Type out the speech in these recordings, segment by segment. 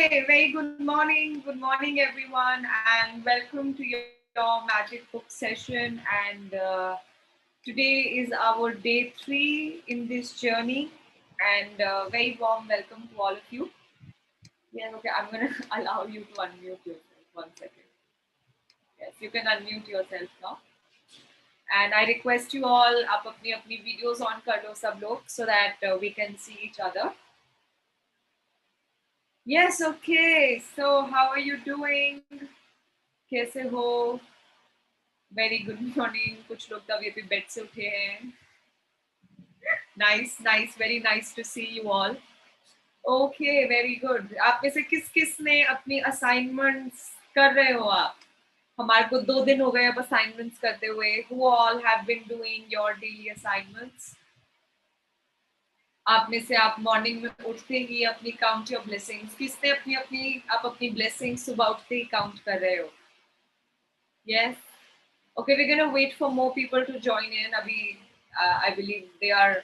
Okay, very good morning everyone, and welcome to your magic book session. And today is our day 3 in this journey, and very warm welcome to all of you. Yes, okay, I'm gonna allow you to unmute yourself. 1 second. Yes, you can unmute yourself now. And I request you all आप अपनी अपनी videos on कर लो सब लोग, so that we can see each other. Yes, okay. So how are you doing? कैसे हो? Very good morning. कुछ लोग तो अभी अभी बेड से उठे हैं. Nice, very nice to see you all. Okay, very good. आप में से किस किस ने अपनी assignments कर रहे हो आप? हमारे को 2 दिन हो गए अब assignments करते हुए. Who all have been doing your daily assignments? आप में से आप मॉर्निंग में उठते ही अपनी काउंट योर ब्लेसिंग्स, किसने आप अपनी ब्लेसिंग्स सुबह उठते ही काउंट कर रहे हो? Yes. Okay, we're gonna wait for more people to join in. अभी I believe they are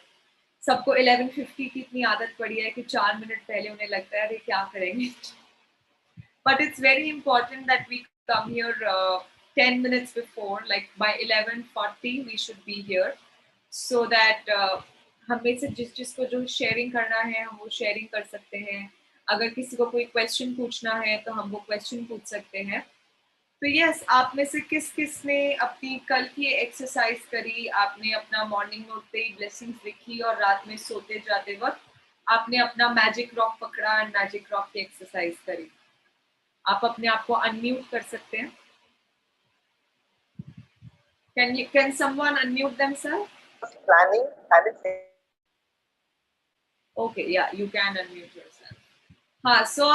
सबको 11:50 की इतनी आदत पड़ी है कि 4 मिनट पहले उन्हें लगता है अरे क्या करेंगे. But it's very important that we come here 10 minutes before, like by 11:40 we should be here, so that हमें से जिसको जो शेयरिंग करना है हम वो शेयरिंग कर सकते हैं. अगर किसी को कोई क्वेश्चन पूछना है तो हम वो क्वेश्चन पूछ सकते हैं. तो यस, आप में से किस किस ने अपनी कल की एक्सरसाइज करी? आपने अपना मॉर्निंग में उठते ही ब्लेसिंग्स लिखी और रात में सोते जाते वक्त आपने अपना मैजिक रॉक पकड़ा और मैजिक रॉक की एक्सरसाइज करी. आप अपने आप को अनम्यूट कर सकते हैं. Can someone unmute themselves? Planning and it's Okay, yeah, you can unmute yourself. हाँ, so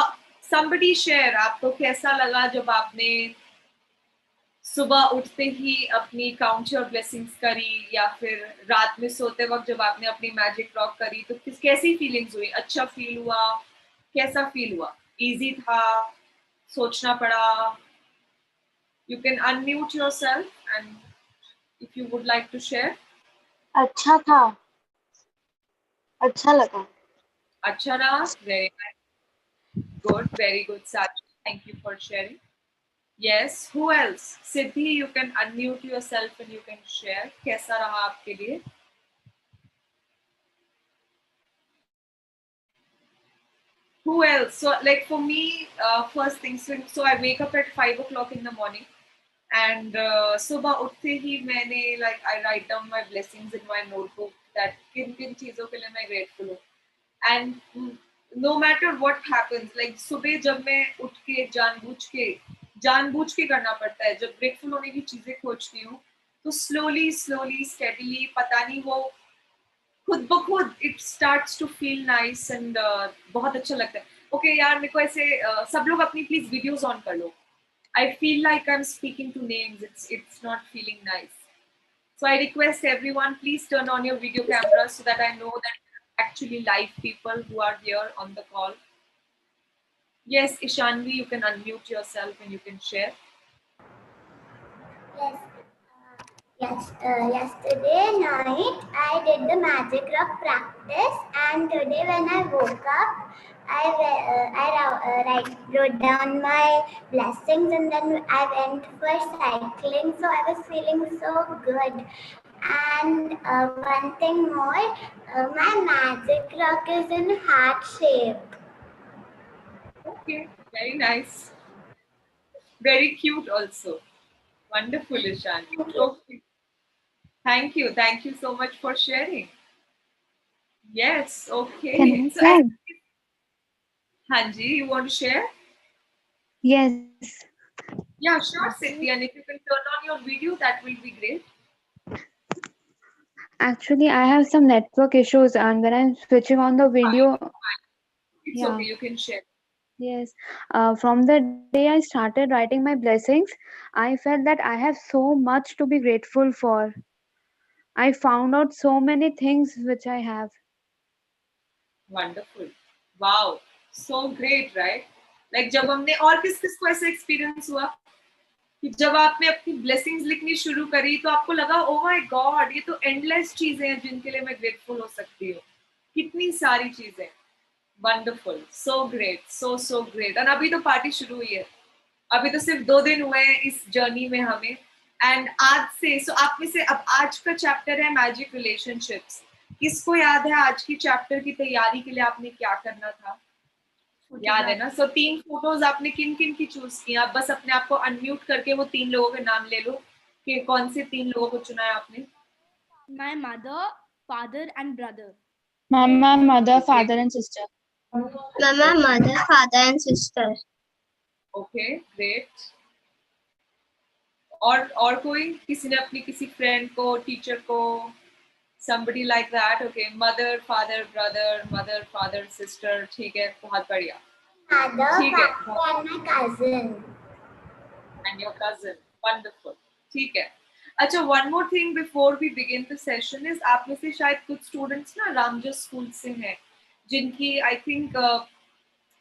somebody share, आपको कैसा लगा जब आपने सुबह उठते ही अपनी काउंट योर ब्लेसिंग्स करी, या फिर रात में सोते वक्त जब आपने अपनी मैजिक रॉक करी, तो कैसी फीलिंग्स हुई? अच्छा फील हुआ? कैसा फील हुआ? इजी था? सोचना पड़ा? You can unmute yourself and if you would like to share. अच्छा था, अच्छा लगा. अच्छा रहा. Very nice. Good, very good, Sachi. Thank you for sharing. Yes, who else? Siddhi, you can unmute yourself and you can share. कैसा रहा आपके लिए? Who else? So, like for me, first thing, so I wake up at 5 o'clock in the morning, and सुबह उठते ही मैंने I write down my blessings in my notebook, that किन किन चीजों के लिए मैं grateful हूँ. And no matter what happens, like सुबह जब मैं उठ के जानबूझ के करना पड़ता है, जब grateful होने की चीजें खोजती हूँ, तो slowly steadily पता नहीं वो खुद ब खुद it starts to feel nice and बहुत अच्छा लगता है. Okay यार, मेरे को ऐसे सब लोग अपनी please videos on कर लो. I feel like I'm speaking to names. It's not feeling nice. So I request everyone, please turn on your video cameras so that I know that actually live people who are here on the call. Yes, Ishanvi, you can unmute yourself and you can share. Yesterday night I did the magic rock practice, and today when I woke up, I wrote down my blessings, and then I went for cycling, so I was feeling so good. And one thing more, my magic rock is in heart shape. Okay, very nice. Very cute also. Wonderful, Ishanvi. Okay. Thank you so much for sharing. Yes, okay. Can I So, share? Hanji, you want to share? Yes. Yeah, sure, Siddhi. And if you can turn on your video, that will be great. Actually, I have some network issues, and when I'm switching on the video, It's yeah. okay, you can share. Yes. From the day I started writing my blessings, I felt that I have so much to be grateful for. I found out so many things which I have. Wonderful. Wow. So great, right? Like जब हमने और किस को ऐसा experience हुआ कि जब आपने अपनी ब्लेसिंग्स लिखनी शुरू करी तो आपको लगा ओ माय गॉड, ये तो एंडलेस चीजें हैं जिनके लिए मैं ग्रेटफुल हो सकती हूँ. कितनी सारी चीजें. Wonderful, so great, so great. और अभी तो पार्टी शुरू हुई है, अभी तो सिर्फ 2 दिन हुए हैं इस जर्नी में हमें। एंड आज से सो आप में से अब आज का चैप्टर है मैजिक रिलेशनशिप्स। किसको याद है आज की चैप्टर की तैयारी के लिए आपने क्या करना था? याद है ना? सो 3 फोटोज आपने किन किन की चूज की? आप बस अपने आप को अनम्यूट करके वो 3 लोगों के नाम ले लो कि कौन से 3 लोगों को चुना है आपने। My mother, father, and brother. Mama, mother, father, and sister. Mama, mother, father, and sister. Okay, great. और कोई? किसी ने अपनी किसी फ्रेंड को, टीचर को, somebody like that? Okay, mother, father, brother, mother, father, sister. ठीक है, बहुत बढ़िया। Mother, ठीक है, father, and my cousin. and your cousin. Wonderful. ठीक है। अच्छा, one more thing before we begin the session is आप में से शायद कुछ स्टूडेंट्स ना रामजस स्कूल से हैं, जिनकी आई थिंक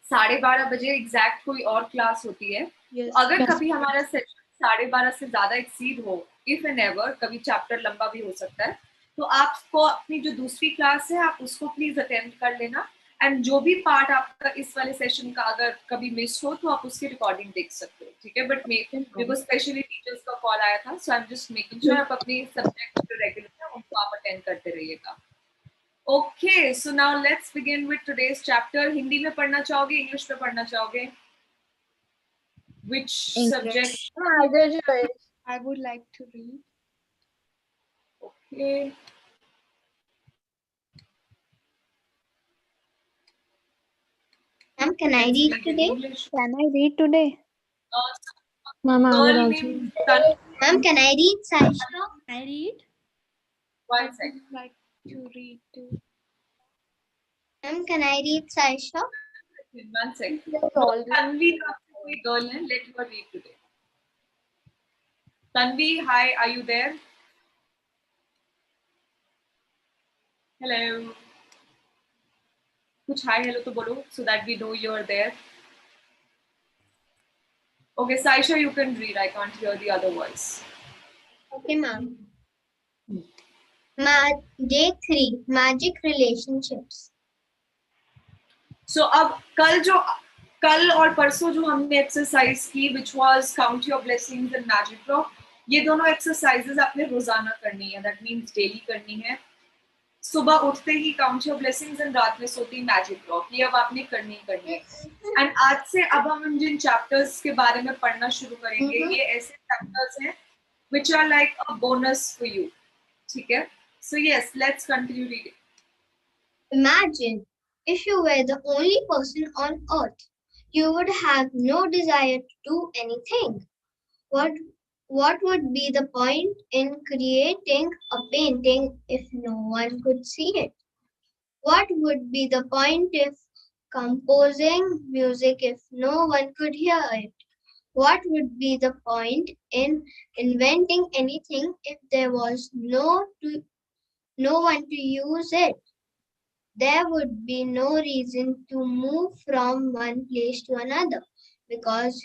12:30 बजे एग्जैक्ट कोई और क्लास होती है। Yes. अगर कभी हमारा सेशन 12:30 से ज्यादा एक्सीड हो, इफ एंड एवर, कभी चैप्टर लंबा भी हो सकता है, तो आपको अपनी जो दूसरी क्लास है आप उसको प्लीज अटेंड कर लेना। एंड जो भी पार्ट आपका इस वाले सेशन का अगर कभी मिस हो तो आप उसकी रिकॉर्डिंग देख सकते हो, ठीक है? बट मेरे को स्पेशली टीचर्स का कॉल आया था, so I am just making sure आप अपनी सब्जेक्ट जो रेगुलर है उनको आप अटेंड करते रहिएगा। Okay, so now let's begin with today's chapter. Hindi में पढ़ना चाहोगे, इंग्लिश में पढ़ना चाहोगे? Which subject? I would like to read. Okay. Ma'am, can I read today? English. Can I read today? Mama, I will Girl also. named Tan- Ma'am, can I read, Saisha? I read. One I second. would like to read too. Ma'am, can I read, Saisha? One second. All Tanvi नाम से कोई girl है, let her read today. Tanvi, hi, are you there? Hello. कुछ hi hello तो बोलो so that we know you're there. Okay, Saisha, you can read. I can't hear the other voice. Okay, ma'am. Day 3, magic relationships. So अब कल और परसों जो हमने exercise की which was count your blessings and magic draw, ये दोनों exercises आपने रोजाना करनी है, that means डेली करनी है। सुबह उठते ही काउंट योर ब्लेसिंग्स एंड रात में सोते ही मैजिक ड्रॉ, ये अब आपने करनी है। एंड आज से अब हम जिन चैप्टर्स के बारे में पढ़ना शुरू करेंगे, ये ऐसे चैप्टर्स हैं which are like a bonus for you, ठीक है? So yes, let's continue reading. Imagine if you were the only person on earth. You would have no desire to do anything. What would be the point in creating a painting if no one could see it? What would be the point if composing music if no one could hear it? What would be the point in inventing anything if there was no one to use it? There would be no reason to move from one place to another, because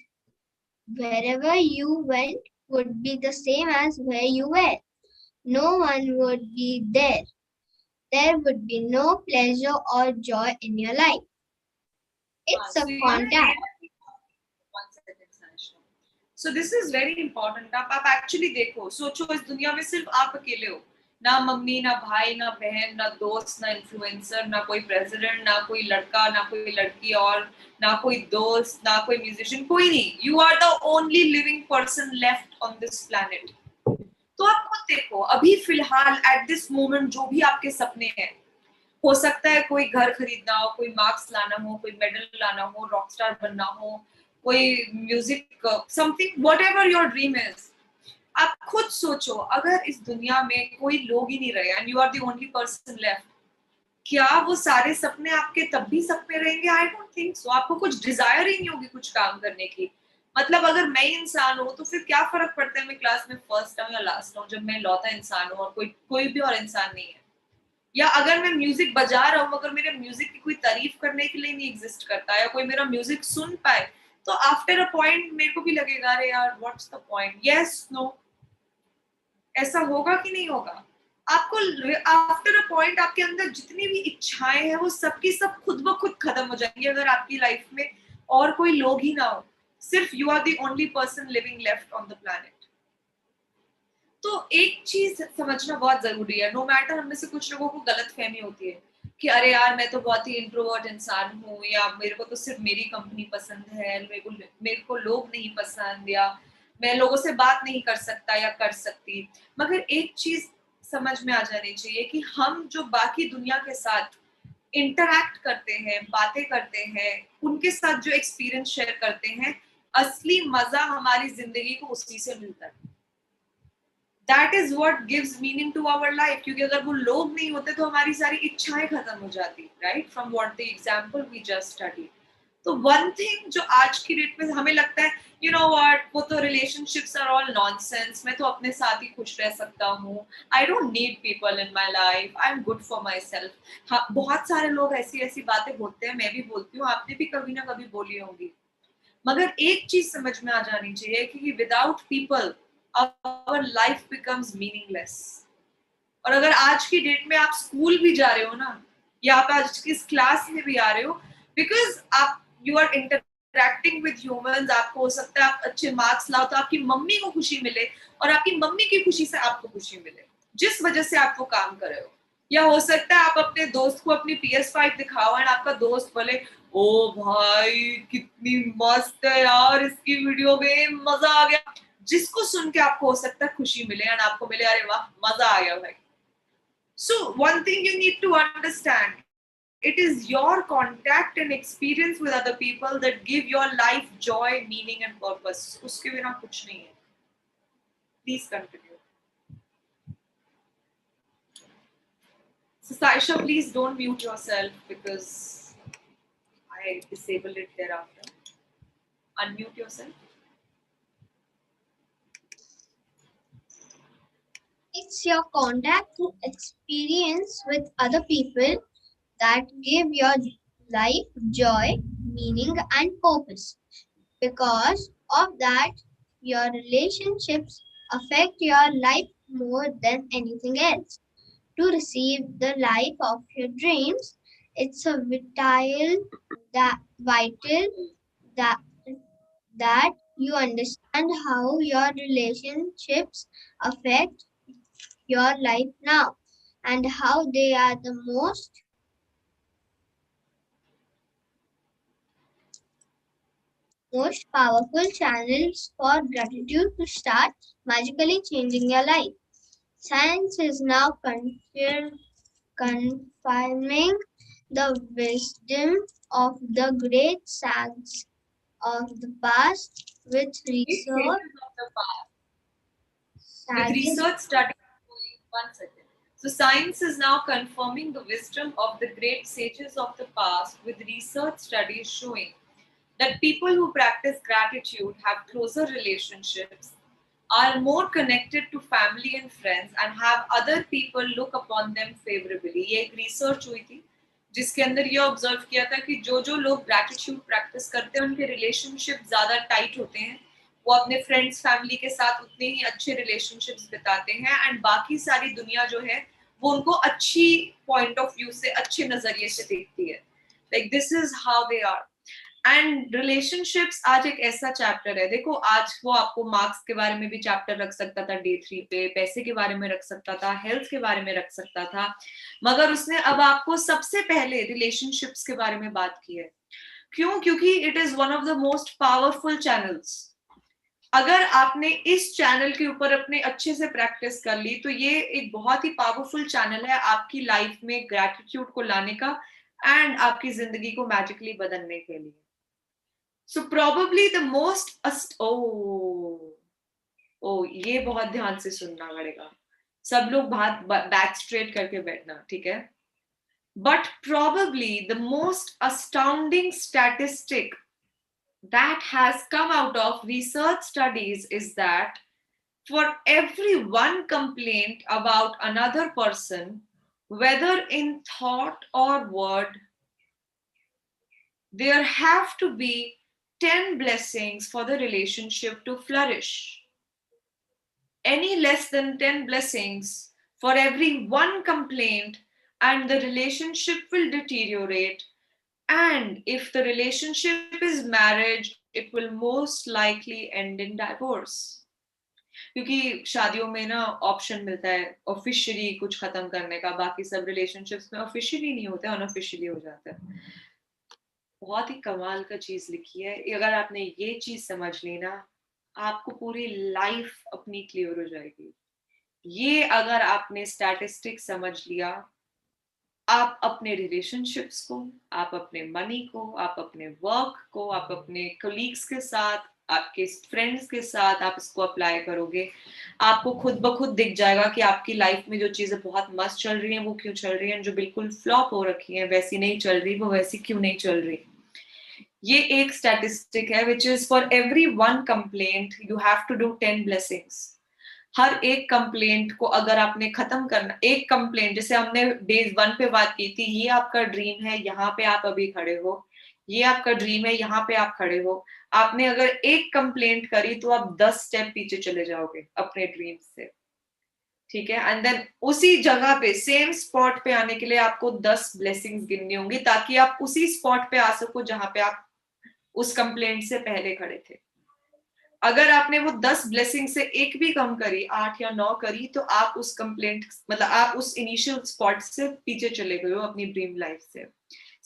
wherever you went would be the same as where you were. No one would be there. There would be no pleasure or joy in your life. It's a contact. So this is very important. आप actually देखो, सोचो इस दुनिया में सिर्फ आप अकेले हो, ना मम्मी, ना भाई, ना बहन, ना दोस्त, ना इन्फ्लुएंसर, ना कोई प्रेसिडेंट, ना कोई लड़का, ना कोई लड़की, और ना कोई दोस्त, ना कोई म्यूजिशियन, कोई नहीं। You are the only living person left on this planet. तो आप खुद देखो, अभी फिलहाल एट दिस मोमेंट जो भी आपके सपने हैं, हो सकता है कोई घर खरीदना हो, कोई मार्क्स लाना हो, कोई मेडल लाना हो, रॉकस्टार बनना हो, कोई music, something, whatever your dream is. आप खुद सोचो, अगर इस दुनिया में कोई लोग ही नहीं रहे and you are the only person left, क्या वो सारे सपने आपके तब भी सपने रहेंगे? I don't think so. आपको कुछ डिजायर ही नहीं होगी कुछ काम करने की। मतलब अगर मैं इंसान हूँ तो फिर क्या फर्क पड़ता है मैं क्लास में फर्स्ट हूँ या लास्ट हूँ, जब मैं लौता इंसान हूँ और कोई भी और इंसान नहीं है। या अगर मैं म्यूजिक बजा रहा हूँ, अगर मेरे म्यूजिक की कोई तारीफ करने के लिए नहीं एग्जिस्ट करता, या कोई मेरा म्यूजिक सुन पाए, तो आफ्टर अ पॉइंट मेरे को भी लगेगा अरे यार what's the point. Yes, no, ऐसा होगा कि नहीं होगा? आपको आफ्टर अ पॉइंट आपके अंदर जितनी भी इच्छाएं हैं वो सबकी सब खुद ब खुद खत्म हो जाएंगी अगर आपकी लाइफ में और कोई लोग ही ना हो, सिर्फ you are the only person living left on the planet. तो एक चीज समझना बहुत जरूरी है, नो मैटर हम में से कुछ लोगों को गलत फहमी होती है कि अरे यार मैं तो बहुत ही इंट्रोवर्ट इंसान हूँ, या मेरे को तो सिर्फ मेरी कंपनी पसंद है, मेरे को लोग नहीं पसंद, या मैं लोगों से बात नहीं कर सकता या कर सकती। मगर एक चीज समझ में आ जानी चाहिए कि हम जो बाकी दुनिया के साथ इंटरैक्ट करते हैं, बातें करते हैं, उनके साथ जो एक्सपीरियंस शेयर करते हैं, असली मजा हमारी जिंदगी को उसी से मिलता है। That is what gives meaning to our life, क्योंकि अगर वो लोग नहीं होते तो हमारी सारी इच्छाएं खत्म हो जाती, right? From what the example we just studied. तो one thing जो आज की डेट में हमें लगता है, you know what, वो तो relationships are all nonsense, मैं तो अपने साथ ही खुश रह सकता हूँ, I don't need people in my life, I'm good for myself. हाँ, बहुत सारे लोग ऐसी ऐसी बातें बोलते हैं, मैं भी बोलती हूँ, आपने भी कभी ना कभी बोली होंगी। मगर एक चीज समझ में आ जानी चाहिए कि without people our life becomes meaningless. और अगर आज की डेट में आप स्कूल भी जा रहे हो ना, या आप आज किस क्लास में भी आ रहे हो, बिकॉज आप you are interacting with humans, आपको हो सकता है आप अच्छे मार्क्स लाओ तो आपकी मम्मी को खुशी मिले, और आपकी मम्मी की खुशी से आपको खुशी मिले, जिस वजह से आप वो काम कर रहे हो। या हो सकता है आप अपने दोस्त को अपनी PS5 दिखाओ एंड आपका दोस्त बोले, ओ भाई कितनी मस्त है यार, इसकी वीडियो गेम मजा आ गया, जिसको सुन के आपको हो सकता है खुशी मिले एंड आपको मिले अरे वाह मजा आ गया भाई। So one thing you need to understand, it is your contact and experience with other people that give your life joy, meaning and purpose. उसके बिना कुछ नहीं है। Please continue. So Saisha, please don't mute yourself because I disabled it thereafter. Unmute yourself. It's your contact and experience with other people that give your life joy, meaning, and purpose. Because of that, your relationships affect your life more than anything else. To receive the life of your dreams, it's a vital that you understand how your relationships affect your life now and how they are the most powerful channels for gratitude to start magically changing your life. Science is now confirming the wisdom of the great sages of the past with research. With research studies. One second. So science is now confirming the wisdom of the great sages of the past with research studies showing that people who practice gratitude have closer relationships, are more connected to family and friends, and have other people look upon them favorably. ये एक research हुई थी जिसके अंदर ये observe किया था कि जो जो लोग ग्रैटिट्यूड प्रैक्टिस करते हैं उनके रिलेशनशिप ज्यादा टाइट होते हैं, वो अपने फ्रेंड्स फैमिली के साथ उतने ही अच्छे रिलेशनशिप्स बिताते हैं, एंड बाकी सारी दुनिया जो है वो उनको अच्छी पॉइंट ऑफ व्यू से, अच्छे नजरिए से देखती है। Like this is how they are. And relationships आज एक ऐसा चैप्टर है, देखो आज वो आपको मार्क्स के बारे में भी चैप्टर रख सकता था डे 3 पे, पैसे के बारे में रख सकता था, हेल्थ के बारे में रख सकता था, मगर उसने अब आपको सबसे पहले रिलेशनशिप्स के बारे में बात की है। क्यों? क्योंकि it is one of the most powerful channels. अगर आपने इस चैनल के ऊपर अपने अच्छे से प्रैक्टिस कर ली तो ये एक बहुत ही पावरफुल चैनल है आपकी लाइफ में ग्रैटिट्यूड को लाने का एंड आपकी जिंदगी को मैजिकली बदलने के लिए। सो प्रोबेबली द मोस्ट ये बहुत ध्यान से सुनना पड़ेगा, सब लोग बैक स्ट्रेट करके बैठना, ठीक है? But probably the most astounding statistic that has come out of research studies is that for every one complaint about another person, whether in thought or word, there have to be 10 blessings for the relationship to flourish. Any less than 10 blessings For every one complaint, and the relationship will deteriorate. And if the relationship is marriage, it will most likely end in divorce. क्योंकि शादियों में ना option मिलता है officially कुछ खत्म करने का, बाकी सब रिलेशनशिप्स में ऑफिशियली नहीं होता, अनऑफिशियली हो जाता है. बहुत ही कमाल का चीज लिखी है. अगर आपने ये चीज समझ ली ना, आपको पूरी लाइफ अपनी क्लियर हो जाएगी. ये अगर आपने स्टैटिस्टिक समझ लिया, आप अपने रिलेशनशिप्स को, आप अपने मनी को, आप अपने वर्क को, आप अपने कोलीग्स के साथ, आपके फ्रेंड्स के साथ आप इसको अप्लाई करोगे, आपको खुद ब खुद दिख जाएगा कि आपकी लाइफ में जो चीजें बहुत मस्त चल रही हैं वो क्यों चल रही हैं, जो बिल्कुल फ्लॉप हो रखी हैं वैसी नहीं चल रही, वो वैसी क्यों नहीं चल रही. ये एक स्टैटिस्टिक है which is for every one complaint you have to do 10 blessings. हर एक कंप्लेंट को अगर आपने खत्म करना, एक कंप्लेंट जैसे हमने डे 1 पे बात की थी, ये आपका ड्रीम है, यहाँ पे आप अभी खड़े हो, ये आपका ड्रीम है, यहाँ पे आप खड़े हो. आपने अगर एक कंप्लेंट करी तो आप 10 स्टेप पीछे चले जाओगे अपने ड्रीम से. ठीक है. एंड देन उसी जगह पे सेम स्पॉट पे आने के लिए आपको 10 ब्लेसिंग्स गिननी होंगी ताकि आप उसी स्पॉट पे आ सको जहां पे आप उस कंप्लेंट से पहले खड़े थे. अगर आपने वो 10 ब्लेसिंग से एक भी कम करी, 8 या 9 करी, तो आप उस कंप्लेंट मतलब आप उस इनिशियल स्पॉट से पीछे चले गए हो अपनी ड्रीम लाइफ से.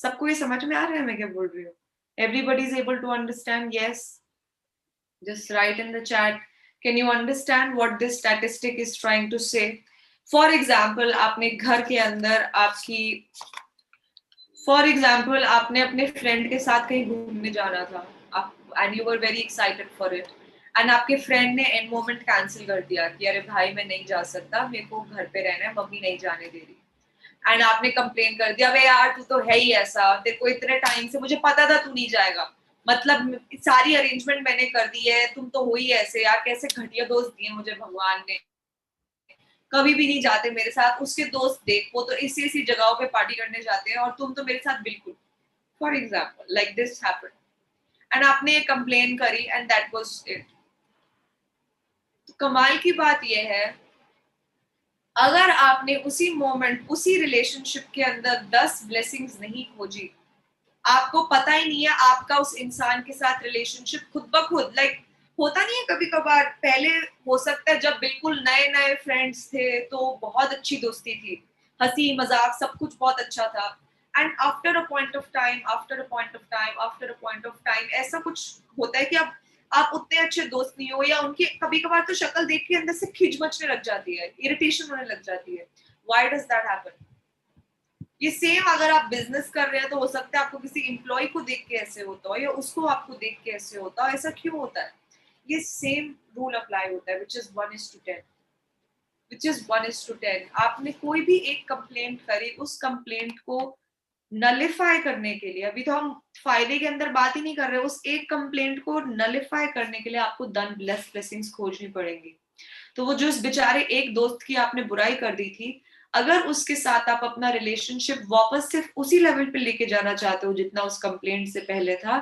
सबको ये समझ में आ रहा है मैं क्या बोल रही हूँ? Everybody is able to understand? Yes. Just write in the chat. Can you understand what this statistic is trying to say? For example, आपने घर के अंदर आपकी, for example, आपने अपने फ्रेंड के साथ कहीं घूमने जाना था, and you were very excited for it. And आपके फ्रेंड ने एंड मोमेंट कैंसिल कर दिया कि अरे भाई मैं नहीं जा सकता, मेरे को घर पे रहना है, मम्मी नहीं जाने दे रही. एंड आपने कंप्लेन कर दिया, अबे यार तू तो है ही ऐसा, तेरे को इतने टाइम से मुझे पता था तू नहीं जाएगा, मतलब सारी अरेंजमेंट मैंने कर दी है, तुम तो हो ही ऐसे यार, कैसे घटिया दोस्त दिए मुझे भगवान ने, कभी भी नहीं जाते मेरे साथ. उसके दोस्त देख, वो तो इसी इसी जगहों पे पार्टी करने जाते हैं और तुम तो मेरे साथ बिल्कुल. For example like this happened and आपने ये कंप्लेन करी एंड दैट वाज इट. कमाल की बात यह है, अगर आपने उसी मोमेंट उसी रिलेशनशिप के अंदर 10 ब्लेसिंग्स नहीं खोजी, आपको पता ही नहीं है आपका उस इंसान के साथ रिलेशनशिप खुद ब खुद लाइक होता नहीं है. कभी कभार पहले हो सकता है जब बिल्कुल नए नए फ्रेंड्स थे तो बहुत अच्छी दोस्ती थी, हंसी मजाक सब कुछ बहुत अच्छा था, and after a point of time ऐसा कुछ होता है कि आप उतने अच्छे दोस्त नहीं हो, या उनकी कभी कभार तो शक्ल देख के अंदर से खिंच मचने लग जाती है, इरिटेशन होने लग जाती है. Why does that happen? ये सेम अगर आप बिजनेस कर रहे हैं तो हो सकता है आपको किसी एम्प्लॉय को देख के ऐसे होता हो या उसको आपको देख के ऐसे होता हो. ऐसा क्यों होता है? ये सेम रूल अप्लाई होता है which is 1:10. आपने कोई भी एक कंप्लेंट करी, उस कंप्लेंट को नलिफाई करने के लिए, अभी तो हम फायदे के अंदर बात ही नहीं कर रहे, उस एक कंप्लेंट को नलिफाई करने के लिए आपको 10 ब्लेसिंग्स खोजनी पड़ेंगी. तो वो जो उस बेचारे एक दोस्त की आपने बुराई कर दी थी, अगर उसके साथ आप अपना रिलेशनशिप वापस सिर्फ उसी लेवल पे लेके जाना चाहते हो जितना उस कंप्लेंट से पहले था,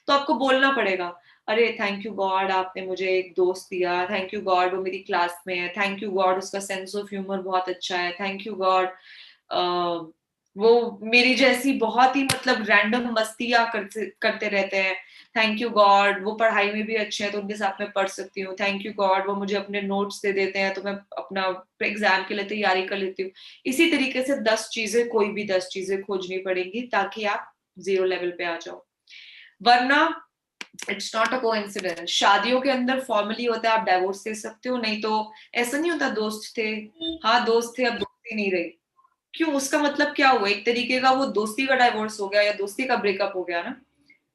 तो आपको बोलना पड़ेगा, अरे थैंक यू गॉड आपने मुझे एक दोस्त दिया, थैंक यू गॉड वो मेरी क्लास में है, थैंक यू गॉड उसका सेंस ऑफ ह्यूमर बहुत अच्छा है, थैंक यू गॉड वो मेरी जैसी बहुत ही मतलब रैंडम मस्तियां करते रहते हैं, थैंक यू गॉड वो पढ़ाई में भी अच्छे हैं तो उनके साथ मैं पढ़ सकती हूँ, थैंक यू गॉड वो मुझे अपने नोट्स दे देते हैं तो मैं अपना एग्जाम के लिए तैयारी कर लेती हूँ. इसी तरीके से 10 चीजें, कोई भी 10 चीजें खोजनी पड़ेंगी ताकि आप 0 लेवल पे आ जाओ, वरना इट्स नॉट अ कोइंसिडेंस. शादियों के अंदर फॉर्मली होता है आप डाइवोर्स दे सकते हो, नहीं तो ऐसा नहीं होता दोस्त थे, हाँ दोस्त थे अब दोस्ती नहीं रही. क्यों? उसका मतलब क्या हुआ? एक तरीके का वो दोस्ती का डाइवोर्स हो गया या दोस्ती का ब्रेकअप हो गया ना.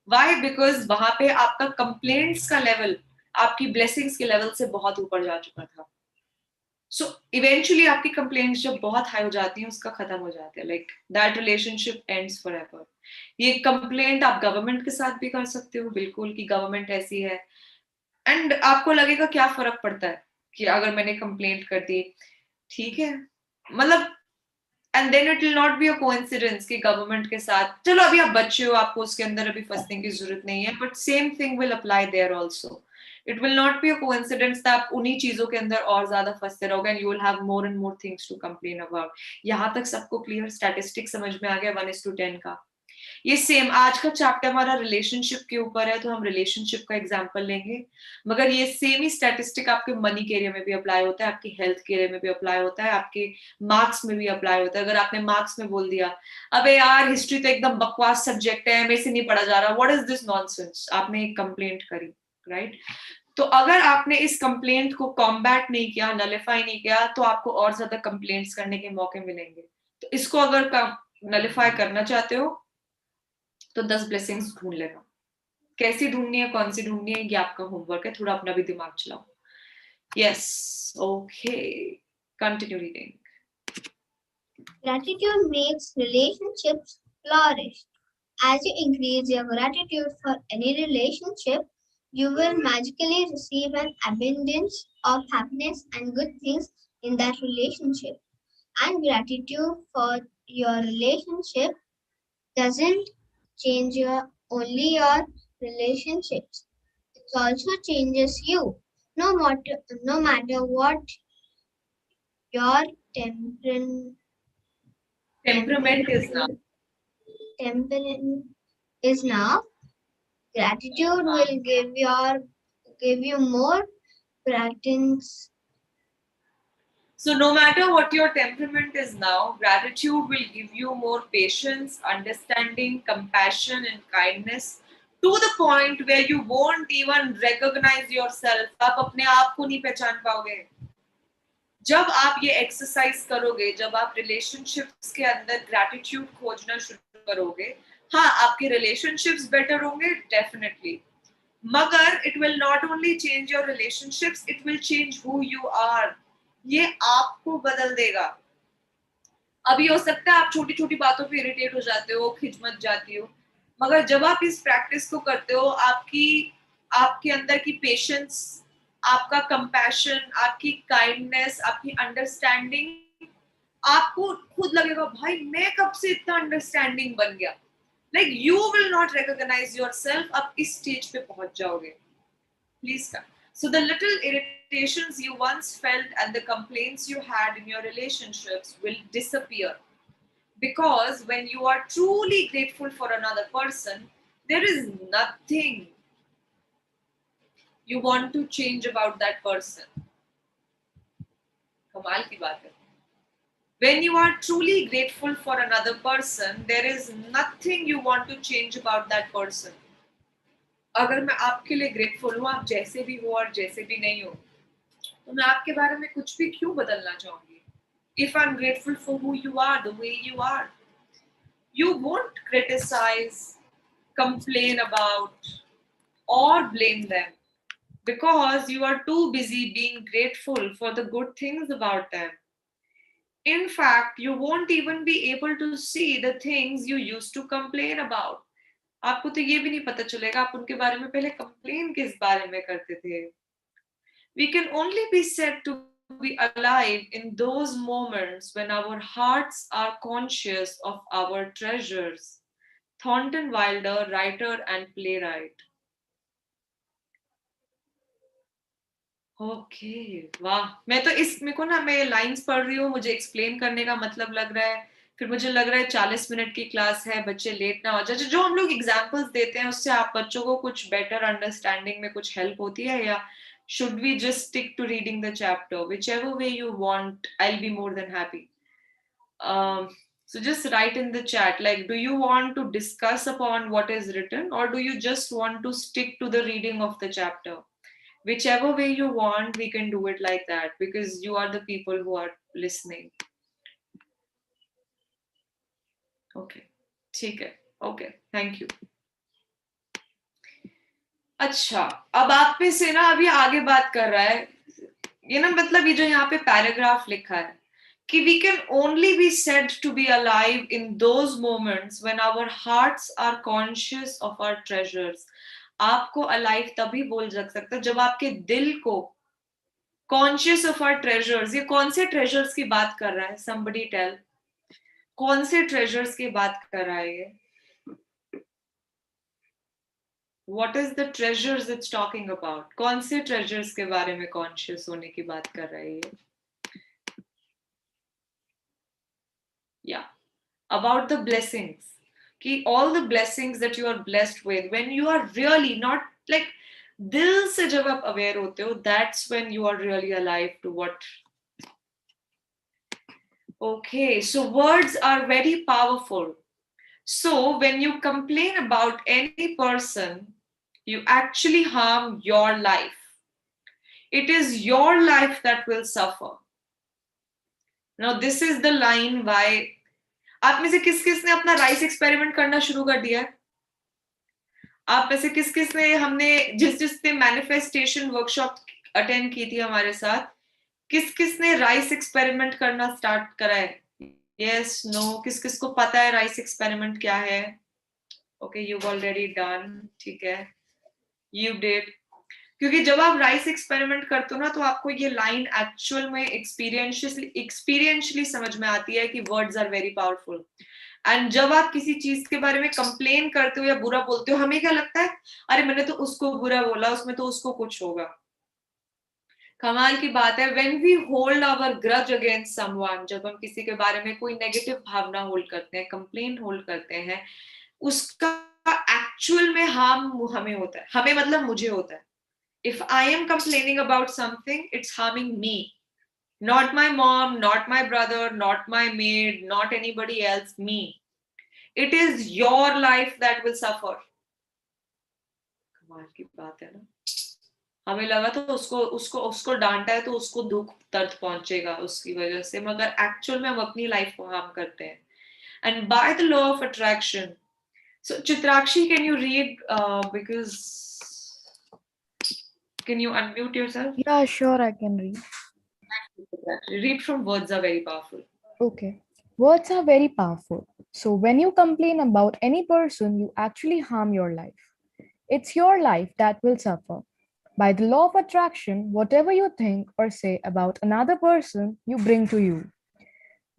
वाई? बिकॉज वहां पे आपका कंप्लेंट्स का लेवल आपकी ब्लेसिंग्स के लेवल से बहुत ऊपर जा चुका था. सो इवेंचुअली आपकी कंप्लेंट्स जब बहुत हाई हो जाती हैं उसका खत्म हो जाता है, like that relationship ends forever. ये कंप्लेंट आप गवर्नमेंट के साथ भी कर सकते हो, बिल्कुल कि गवर्नमेंट ऐसी है, एंड आपको लगेगा क्या फर्क पड़ता है कि अगर मैंने कंप्लेंट कर दी, ठीक है, मतलब and then it will not be a coincidence कि गवर्नमेंट के साथ, चलो अभी आप बच्चे हो आपको उसके अंदर अभी फंसने की जरूरत नहीं है, but same thing will apply there also. It will not be a coincidence that आप उन्हीं चीजों के अंदर और ज्यादा फंसते रहोगे and you will have more and more things to complain about. यहाँ तक सबको क्लियर? स्टैटिस्टिक समझ में आ गया 1:10 का? ये सेम आज का चैप्टर हमारा रिलेशनशिप के ऊपर है, तो हम रिलेशनशिप का एग्जांपल लेंगे, मगर ये सेम ही स्टैटिस्टिक आपके मनी के एरिया में भी अप्लाई होता है, आपकी हेल्थ के एरिया में भी अप्लाई होता है, आपके मार्क्स में भी अप्लाई होता है. अगर आपने मार्क्स में बोल दिया अबे यार हिस्ट्री तो एकदम बकवास सब्जेक्ट है, मेरे से नहीं पढ़ा जा रहा, व्हाट इज दिस नॉनसेंस, आपने एक कंप्लेंट करी, राइट? तो अगर आपने इस कंप्लेंट को कॉम्बैट नहीं किया, नलिफाई नहीं किया, तो आपको और ज्यादा कंप्लेंट्स करने के मौके मिलेंगे. तो इसको अगर नलिफाई करना चाहते हो तो 10 ब्लेसिंग्स ढूंढ लेना. कैसी ढूंढनी है, कौन सी ढूंढनी है, ये आपका होमवर्क है, थोड़ा अपना भी दिमाग चलाओ. Yes, okay, continue reading. Gratitude makes relationships flourish. As you increase your gratitude for any relationship, you will magically receive an abundance of happiness and good things in that relationship. And gratitude for your relationship doesn't change only your relationships. It also changes you. No matter what your temperament is now, gratitude will give you more practice. So no matter what your temperament is now, gratitude will give you more patience, understanding, compassion and kindness to the point where you won't even recognize yourself. आप अपने आप को नहीं पहचान पाओगे. जब आप ये एक्सरसाइज करोगे, जब आप रिलेशनशिप्स के अंदर ग्रैटिट्यूड खोजना शुरू करोगे, हाँ आपके रिलेशनशिप्स बेटर होंगे डेफिनेटली, मगर it will not only change your relationships, it will change who you are. ये आपको बदल देगा. अभी हो सकता है आप छोटी छोटी बातों पे इरिटेट हो जाते हो, खिंचमच जाती हो, मगर जब आप इस प्रैक्टिस को करते हो, आपके अंदर की पेशेंस, आपका कंपैशन, आपकी काइंडनेस, आपकी अंडरस्टैंडिंग, आपको खुद लगेगा भाई मैं कब से इतना अंडरस्टैंडिंग बन गया. Like you will not recognise yourself. आप इस स्टेज पे पहुंच जाओगे. Please come. So the little irritations you once felt and the complaints you had in your relationships will disappear, because when you are truly grateful for another person, there is nothing you want to change about that person. कमाल की बात है. When you are truly grateful for another person, there is nothing you want to change about that person. अगर मैं आपके लिए grateful हूँ, आप जैसे भी हो और जैसे भी नहीं हो, तो मैं आपके बारे में कुछ भी क्यों बदलना चाहूंगी? If I'm grateful for who you are, the way you are, you won't criticize, complain about, or blame them, because you are too busy being grateful for the good things about them. In fact, you won't even be able to see the things you used to complain about. आपको तो ये भी नहीं पता चलेगा आप उनके बारे में पहले कंप्लेन किस बारे में करते थे. We can only be said to be alive in those moments when our hearts are conscious of our treasures. Thornton Wilder, writer and playwright. Okay, वाह. मेरे को ना, मैं लाइंस पढ़ रही हूँ, मुझे एक्सप्लेन करने का मतलब लग रहा है, फिर मुझे लग रहा है 40 मिनट की क्लास है, बच्चे लेट ना हो जाए. जो हम लोग एग्जांपल्स देते हैं उससे आप बच्चों को कुछ बेटर अंडरस्टैंडिंग में कुछ हेल्प होती है, या should we just stick to reading the chapter? Whichever way you want, I'll be more than happy. So just write in the chat, like, do you want to discuss upon what is written, or do you just want to stick to the reading of the chapter? Whichever way you want, we can do it like that, because you are the people who are listening. Okay, ठीक है. Okay, thank you. अच्छा, अब आप पे से ना अभी आगे बात कर रहा है, ये ना मतलब ये जो यहाँ पे पैराग्राफ लिखा है कि we can only be said to be alive in those moments when our hearts are conscious of our treasures. आपको alive तभी बोल जा सकता है जब आपके दिल को conscious of our treasures. ये कौन से treasures की बात कर रहा है? Somebody tell. कौन से treasures की बात कर रहा है ये? What is the treasures it's talking about? कौन से treasures के बारे में conscious होने की बात कर रहा है ये? Yeah, about the blessings. कि all the blessings that you are blessed with, when you are really not like दिल से जब आप aware होते हो, that's when you are really alive to what. Okay, so words are very powerful. So when you complain about any person, you actually harm your life. It is your life that will suffer. Now this is the line why आप में से किस किस ने अपना rice experiment करना शुरू कर दिया है? आप में से किस किस ने हमने जिसने मैनिफेस्टेशन वर्कशॉप अटेंड की थी हमारे साथ, किस किस ने राइस एक्सपेरिमेंट करना स्टार्ट करा है? यस नो किस किस को पता है राइस एक्सपेरिमेंट क्या है? ओके यू ऑलरेडी डन, ठीक है, यू डिड. क्योंकि जब आप राइस एक्सपेरिमेंट करते हो ना तो आपको ये लाइन एक्चुअल में एक्सपीरियंशियली समझ में आती है कि words are very powerful. And जब आप किसी चीज के बारे में कंप्लेन करते हो या बुरा बोलते हो, हमें क्या लगता है, अरे मैंने तो उसको बुरा बोला, उसमें तो उसको कुछ होगा. कमाल की बात है, when we hold our grudge against someone, जब हम किसी के बारे में कोई नेगेटिव भावना होल्ड करते हैं, कंप्लेन होल्ड करते हैं, उसका एक्चुअल में हार्म हमें होता है. हमें मतलब मुझे होता है. If I am complaining about something, it's harming me. Not my mom, not my brother, not my maid, not anybody else, me. It is your life that will suffer. कमाल की बात है ना. हमें लगा तो उसको डांटा है तो उसको दुख दर्द पहुंचेगा उसकी वजह से, मगर एक्चुअल में हम अपनी लाइफ को हार्म करते हैं. And by the law of attraction. So Chitrakshi, can you read because can you unmute yourself? Yeah, sure, I can read. Read from words are very powerful. Okay. Words are very powerful. So when you complain about any person, you actually harm your life. It's your life that will suffer. By the law of attraction, whatever you think or say about another person, you bring to you.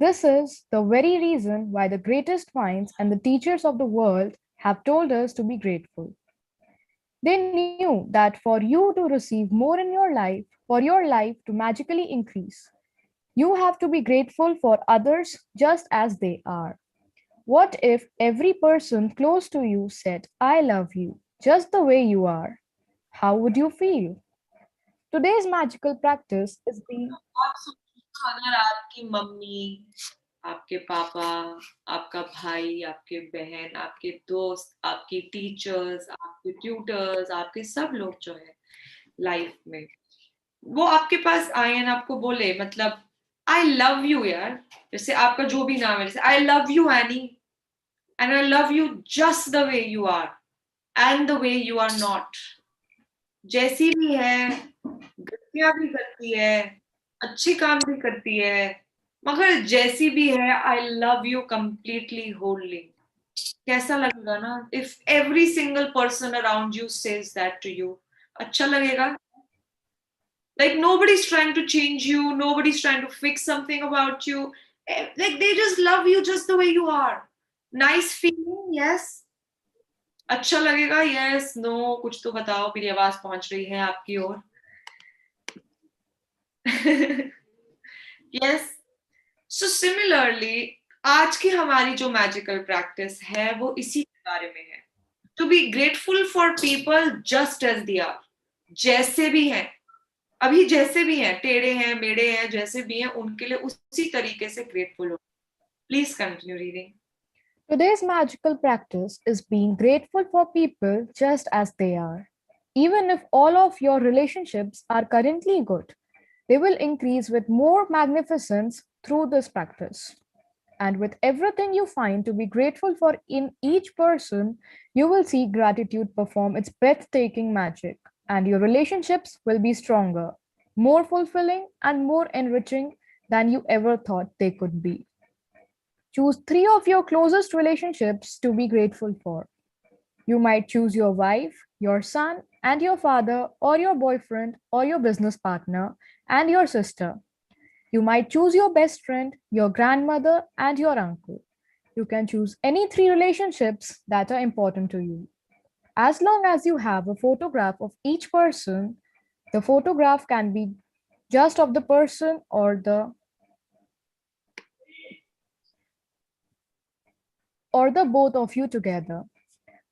This is the very reason why the greatest minds and the teachers of the world have told us to be grateful. They knew that for you to receive more in your life, for your life to magically increase, you have to be grateful for others just as they are. What if every person close to you said, I love you, just the way you are? How would you feel? Today's magical practice is being. आप सोचो अगर आपकी mummy, आपके पापा, आपका भाई, आपके बहन, आपके दोस्त, आपकी टीचर्स, आपके ट्यूटर्स, आपके सब लोग जो है लाइफ में, वो आपके पास आए और आपको बोले, मतलब आई लव यू यार, जैसे आपका जो भी नाम है, जैसे I love you Annie, and I love you just the way you are and the way you are not. जैसी भी है, गलतियां भी करती है, अच्छी काम भी करती है, मगर जैसी भी है, I love you completely wholly. कैसा लगेगा ना if every single person around you says that to you? अच्छा लगेगा. Like nobody's trying to change you, nobody's trying to fix something about you. Like they just love you just the way you are. Nice feeling, yes. अच्छा लगेगा, yes, no, कुछ तो बताओ. मेरी आवाज पहुंच रही है आपकी ओर. Yes. So similarly, आज की हमारी जो मैजिकल प्रैक्टिस है वो इसी के बारे में है. To be grateful for people just as they are. जैसे भी हैं, अभी जैसे भी हैं, टेढ़े हैं, मेढ़े हैं, जैसे भी हैं, उनके लिए उसी तरीके से ग्रेटफुल हो. Please continue reading. Today's magical practice is being grateful for people just as they are. Even if all of your relationships are currently good, they will increase with more magnificence through this practice. And with everything you find to be grateful for in each person, you will see gratitude perform its breathtaking magic, and your relationships will be stronger, more fulfilling, and more enriching than you ever thought they could be. Choose 3 of your closest relationships to be grateful for. You might choose your wife, your son, and your father, or your boyfriend, or your business partner, and your sister. You might choose your best friend, your grandmother, and your uncle. You can choose any 3 relationships that are important to you. As long as you have a photograph of each person, the photograph can be just of the person or the both of you together.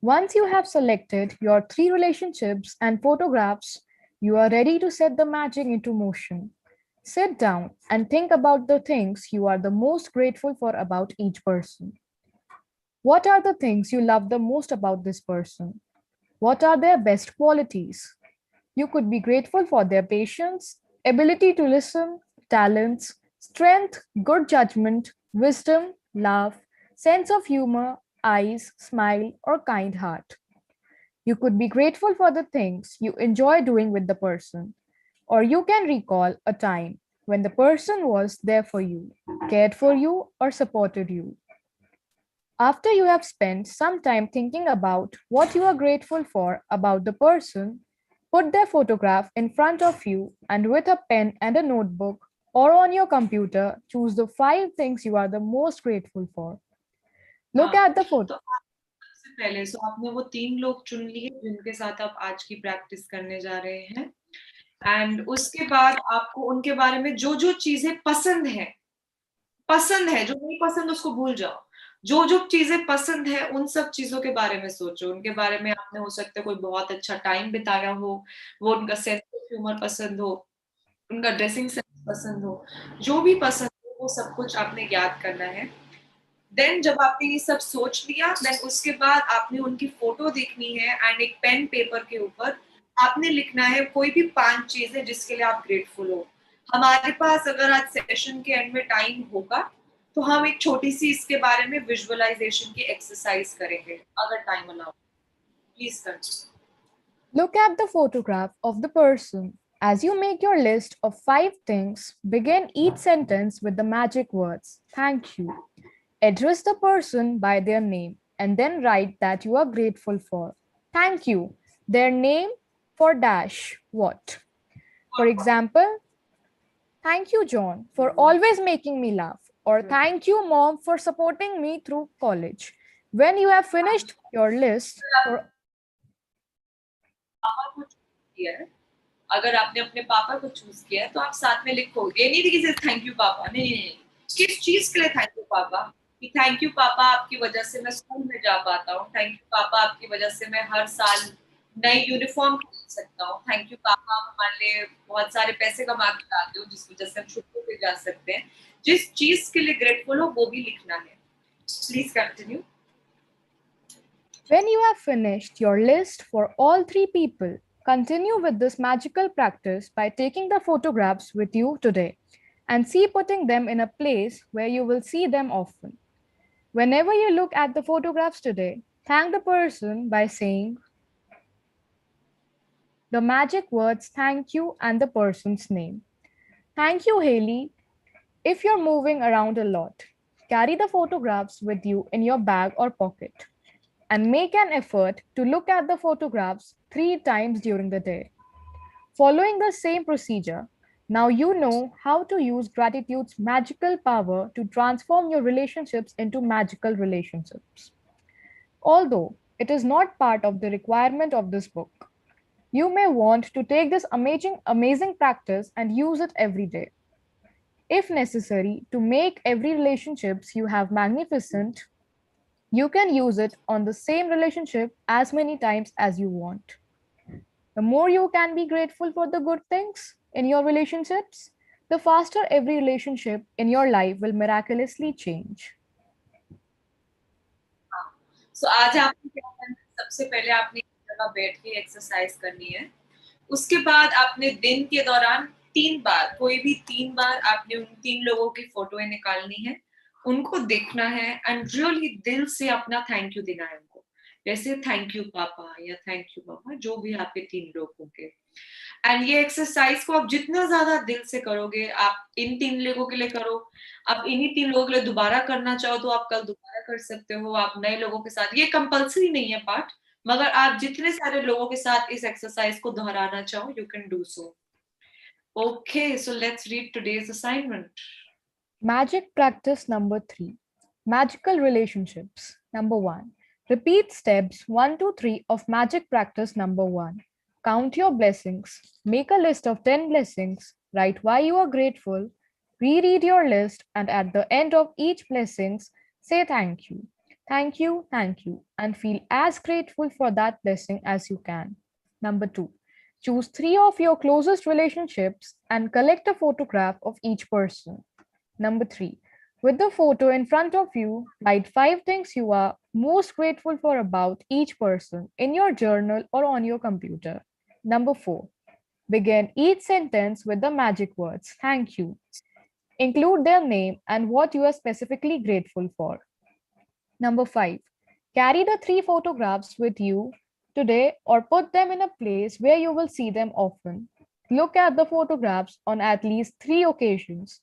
Once you have selected your 3 relationships and photographs, you are ready to set the magic into motion. Sit down and think about the things you are the most grateful for about each person. What are the things you love the most about this person? What are their best qualities? You could be grateful for their patience, ability to listen, talents, strength, good judgment, wisdom, love, sense of humor, eyes, smile, or kind heart. You could be grateful for the things you enjoy doing with the person, or you can recall a time when the person was there for you, cared for you, or supported you. After you have spent some time thinking about what you are grateful for about the person, put their photograph in front of you and with a pen and a notebook or on your computer, choose the 5 things you are the most grateful for. Look हाँ, at the photo. तो सबसे पहले आपने वो 3 लोग चुन लिए जिनके साथ आप आज की प्रैक्टिस करने जा रहे हैं एंड उसके बाद आपको उनके बारे में जो जो चीजें पसंद है जो नहीं पसंद उसको भूल जाओ जो जो चीजें पसंद है उन सब चीजों के बारे में सोचो उनके बारे में आपने हो सकता है कोई बहुत अच्छा टाइम बिताया हो वो उनका सेंस ऑफ ह्यूमर पसंद हो उनका ड्रेसिंग सेंस पसंद हो जो भी पसंद हो वो सब कुछ आपने याद करना है देन जब आपने ये सब सोच लिया देन उसके बाद आपने उनकी फोटो देखनी है एंड एक पेन पेपर के ऊपर आपने लिखना है कोई भी 5 चीजें जिसके लिए आप ग्रेटफुल हो हमारे पास अगर आज सेशन के एंड में टाइम होगा तो हम एक छोटी सी इसके बारे में विजुअलाइजेशन की एक्सरसाइज करेंगे अगर time allow please continue Look at the photograph of the person. As you make your list of 5 things, begin each sentence with the magic words, thank you. Address the person by their name and then write that you are grateful for. Thank you. Their name for dash what? For example, thank you, John, for always making me laugh. Or thank you, Mom, for supporting me through college. When you have finished your list for अगर आपने अपने पापा को choose किया है तो आप साथ में लिखो ये नहीं कि थैंक यू पापा नहीं किस चीज के लिए थैंक यू पापा कि थैंक यू पापा आपकी वजह से मैं स्कूल में जा पाता हूँ थैंक यू पापा आपकी वजह से मैं हर साल नई यूनिफॉर्म खरीद सकता हूँ थैंक यू पापा आप हमारे लिए बहुत सारे पैसे कमा के लाते हो जिस वजह से हम छुट्टियों पे जा सकते हैं जिस चीज के लिए ग्रेटफुल हो वो भी लिखना है please continue When you have finished your list for all 3 people, continue with this magical practice by taking the photographs with you today and see putting them in a place where you will see them often. Whenever you look at the photographs today, thank the person by saying the magic words thank you and the person's name. Thank you, Haley. If you're moving around a lot, carry the photographs with you in your bag or pocket and make an effort to look at the photographs 3 times during the day. Following the same procedure, now you know how to use gratitude's magical power to transform your relationships into magical relationships. Although it is not part of the requirement of this book, you may want to take this amazing practice and use it every day. If necessary, to make every relationships you have magnificent, you can use it on the same relationship as many times as you want. The more you can be grateful for the good things in your relationships, the faster every relationship in your life will miraculously change. So आज आपको क्या करना है सबसे पहले आपने एक जगह बैठ के एक्सरसाइज करनी है उसके बाद आपने दिन के दौरान 3 बार कोई भी 3 बार आपने उन 3 लोगों की फोटोएं निकालनी है उनको देखना है एंड रियली दिल से अपना थैंक यू देना है उनको जैसे थैंक यू पापा या थैंक यू पापा जो भी आपके 3 लोग होंगे एंड ये एक्सरसाइज को आप जितना ज्यादा दिल से करोगे आप इन 3 लोगों के लिए करो आप इन्हीं 3 लोगों के लिए दोबारा करना चाहो तो आप कल दोबारा कर सकते हो आप नए लोगों के साथ ये कंपल्सरी नहीं है पार्ट मगर आप जितने सारे लोगों के साथ इस एक्सरसाइज को दोहराना चाहो you can do so Okay, so let's read today's assignment. Magic practice number 3. Magical relationships. Number 1. Repeat steps 1 to 3 of magic practice number 1. Count your blessings. Make a list of 10 blessings. Write why you are grateful. Reread your list, and at the end of each blessings, say thank you. Thank you, and feel as grateful for that blessing as you can. Number 2. Choose 3 of your closest relationships and collect a photograph of each person. Number 3. With the photo in front of you, write 5 things you are most grateful for about each person in your journal or on your computer. Number 4. Begin each sentence with the magic words thank you. Include their name and what you are specifically grateful for. Number 5. Carry the 3 photographs with you today or put them in a place where you will see them often. Look at the photographs on at least 3 occasions.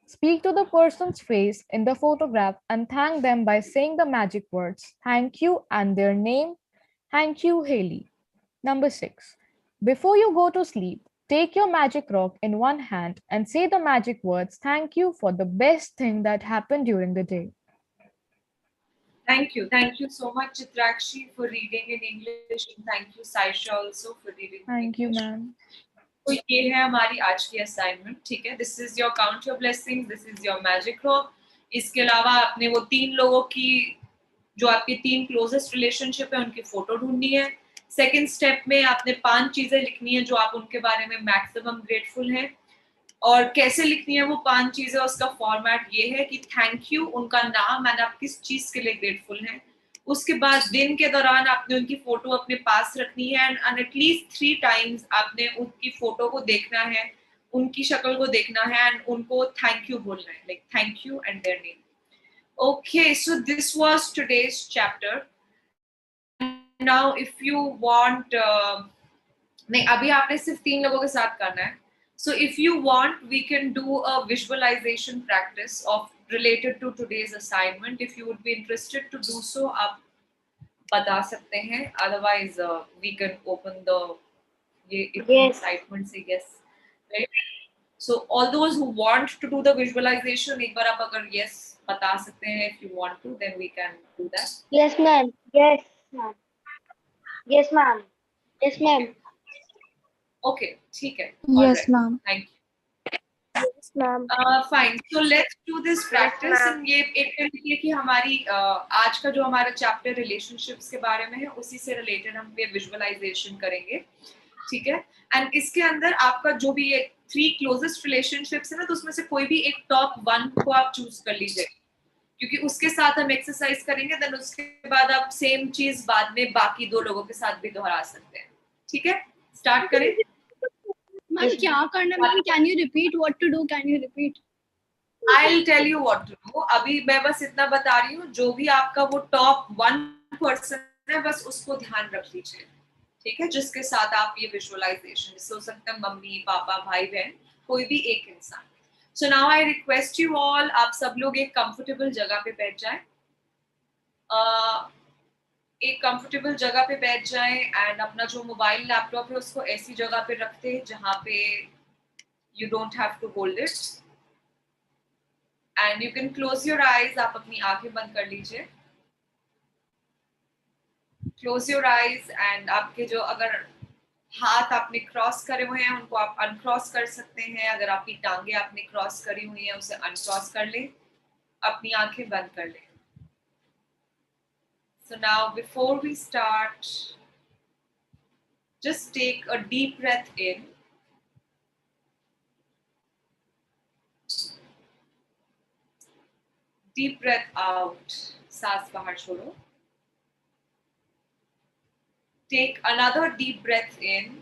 Speak to the person's face in the photograph and thank them by saying the magic words thank you and their name. Thank you, Haley. Number 6. Before you go to sleep, take your magic rock in one hand and say the magic words thank you for the best thing that happened during the day. Thank you. Thank you so much, Chitrakshi, for reading in English. And thank you, Saisha, also for reading in Thank you, English. ma'am. तो ये है हमारी आज की assignment. ठीक है, this is your count your blessings, this is your magic rock. इसके अलावा आपने वो 3 लोगों की जो आपके 3 क्लोजेस्ट रिलेशनशिप है उनकी फोटो ढूंढनी है. सेकंड स्टेप में आपने 5 चीजें लिखनी है जो आप उनके बारे में मैक्सिमम ग्रेटफुल हैं. और कैसे लिखनी है वो 5 चीजें, उसका फॉर्मेट ये है कि थैंक यू, उनका नाम एंड आप किस चीज के लिए ग्रेटफुल हैं. उसके बाद दिन के दौरान आपने उनकी फोटो अपने पास रखनी है एंड एटलीस्ट 3 टाइम्स आपने उनकी फोटो को देखना है, उनकी शक्ल को देखना है एंड उनको थैंक यू बोलना है, like thank you and their name. Okay, so this was today's chapter. Now if you want, नहीं अभी आपने सिर्फ 3 लोगों के साथ करना है. So if you want, we can do a visualization practice of related to today's assignment. If you would be interested to do so, आप बता सकते हैं. Otherwise, we can open the ये excitement से yes. Right? So all those who want to do the visualization, एक बार आप अगर yes बता सकते हैं, if you want to, then we can do that. Yes, ma'am. Yes, ma'am. Yes, ma'am. Yes, ma'am. Okay, ठीक है. Yes, Alright. ma'am. Thank you. Yes, ma'am. Fine. So let's do this practice. ma'am. And ये एक तरीके की हमारी आज का जो हमारा चैप्टर रिलेशनशिप्स के बारे में है उसी से रिलेटेड हम ये विजुअलाइजेशन करेंगे. ठीक है. एंड इसके अंदर आपका जो भी ये 3 क्लोजेस्ट रिलेशनशिप्स है ना, तो उसमें से कोई भी एक टॉप 1 को आप चूज कर लीजिए, क्योंकि उसके साथ हम एक्सरसाइज करेंगे. देन उसके बाद आप सेम चीज बाद में बाकी 2 लोगों के साथ भी दोहरा सकते हैं. ठीक है, स्टार्ट करें. मैम क्या करना है ma'am? Can you repeat what to do? Can you repeat? I'll tell you what to do. अभी मैं बस इतना बता रही हूँ, जो भी आपका वो टॉप 1 पर्सन है बस उसको ध्यान रख लीजिए. ठीक है, जिसके साथ आप ये विजुअलाइजेशन, जिससे हो सकता है मम्मी पापा भाई बहन कोई भी एक इंसान. So now I request you all, आप सब लोग एक कंफर्टेबल जगह पे बैठ जाएं. एक कंफर्टेबल जगह पे बैठ जाएं एंड अपना जो मोबाइल लैपटॉप है उसको ऐसी जगह पे रखते हैं जहाँ पे you don't have to hold it. And you can close your eyes. आप अपनी आंखें बंद कर लीजिए. क्लोज योर आईज एंड आपके जो अगर हाथ आपने क्रॉस करे हुए हैं उनको आप अनक्रॉस कर सकते हैं. अगर आपकी टांगे आपने क्रॉस करी हुई हैं उसे अनक्रॉस कर लें. अपनी आंखें बंद कर लें. So now before we start, just take a deep breath in. Deep breath out. सांस बाहर छोड़ो. Take another deep breath in.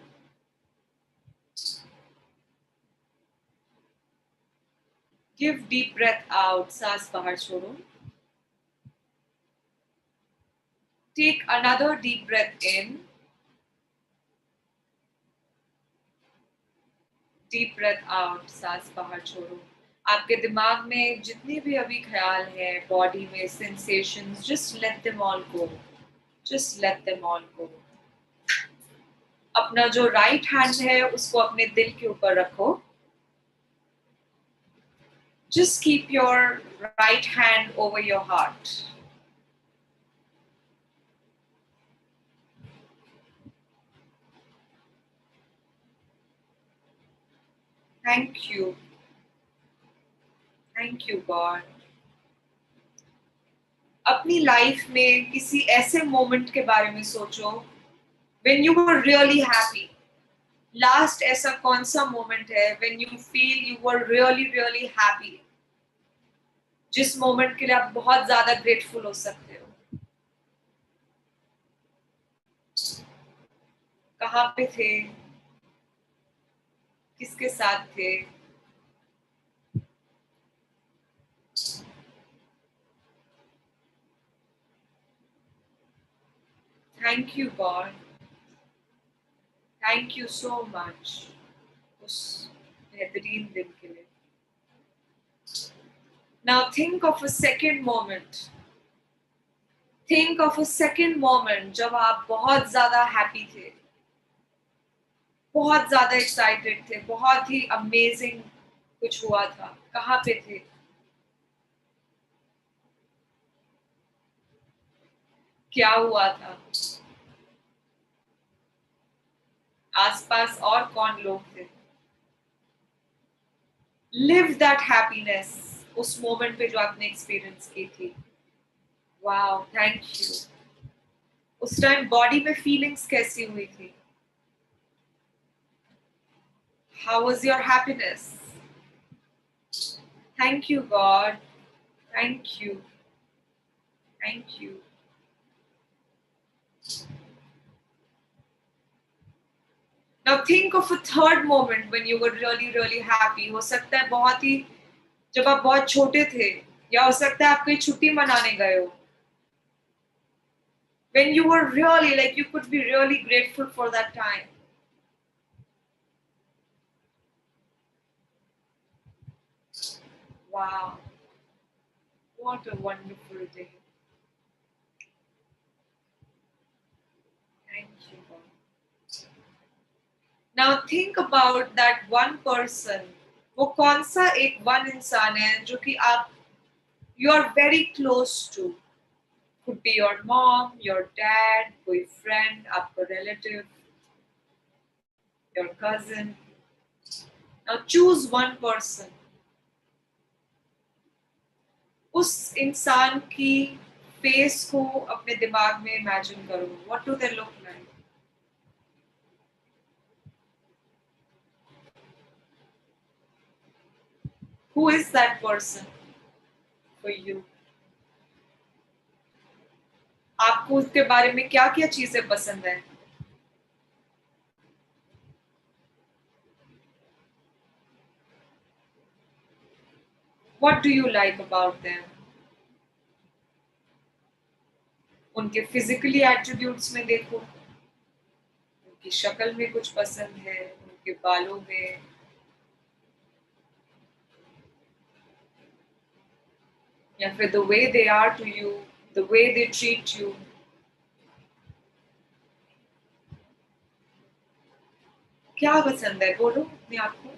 Give deep breath out. सांस बाहर छोड़ो. Take another deep breath in. Deep breath out. सांस बाहर छोड़ो. आपके दिमाग में जितने भी अभी ख्याल हैं, बॉडी में sensations, just let them all go. Just let them all go. अपना जो राइट हैंड है उसको अपने दिल के ऊपर रखो. Just keep your right hand over your heart. Thank you. Thank you, God. अपनी लाइफ में किसी ऐसे मोमेंट के बारे में सोचो when you were really happy. Last ऐसा कौन सा मोमेंट है when you feel you were really happy, जिस मोमेंट के लिए आप बहुत ज्यादा ग्रेटफुल हो सकते हो? कहाँ पे थे? किसके साथ थे? Thank you God, thank you so much उस बेहतरीन दिन के लिए. Now think of a second moment. Think of a second moment जब आप बहुत ज्यादा हैप्पी थे, बहुत ज्यादा एक्साइटेड थे, बहुत ही अमेजिंग कुछ हुआ था. कहाँ पे थे? क्या हुआ था? आसपास और कौन लोग थे? लिव दैट हैप्पीनेस उस मोमेंट पे जो आपने एक्सपीरियंस की थी. Wow, thank you. उस टाइम बॉडी में फीलिंग्स कैसी हुई थी? How was your happiness? Thank you God, thank you, thank you. Now think of a third moment when you were really happy. हो सकता है बहुत ही जब आप बहुत छोटे थे, या हो सकता है आप कहीं छुट्टी मनाने गए हो. When you were really like you could be really grateful for that time. Wow, what a wonderful day. Thank you, God. Now think about that one person. वो कौन सा एक one इंसान है जो कि आप you are very close to. Could be your mom, your dad, कोई friend, आपका relative, your cousin. Now choose one person. उस इंसान की फेस को अपने दिमाग में इमेजिन करो. What do they look like? Who is that person for you? आपको उसके बारे में क्या क्या चीजें पसंद है? What do you like about them? उनके फिजिकली एट्रीब्यूट्स में देखो, उनकी शक्ल में कुछ पसंद है, उनके बालों में, या फिर the way they are to you, the way they treat you. क्या पसंद है? बोलो अपने आप को.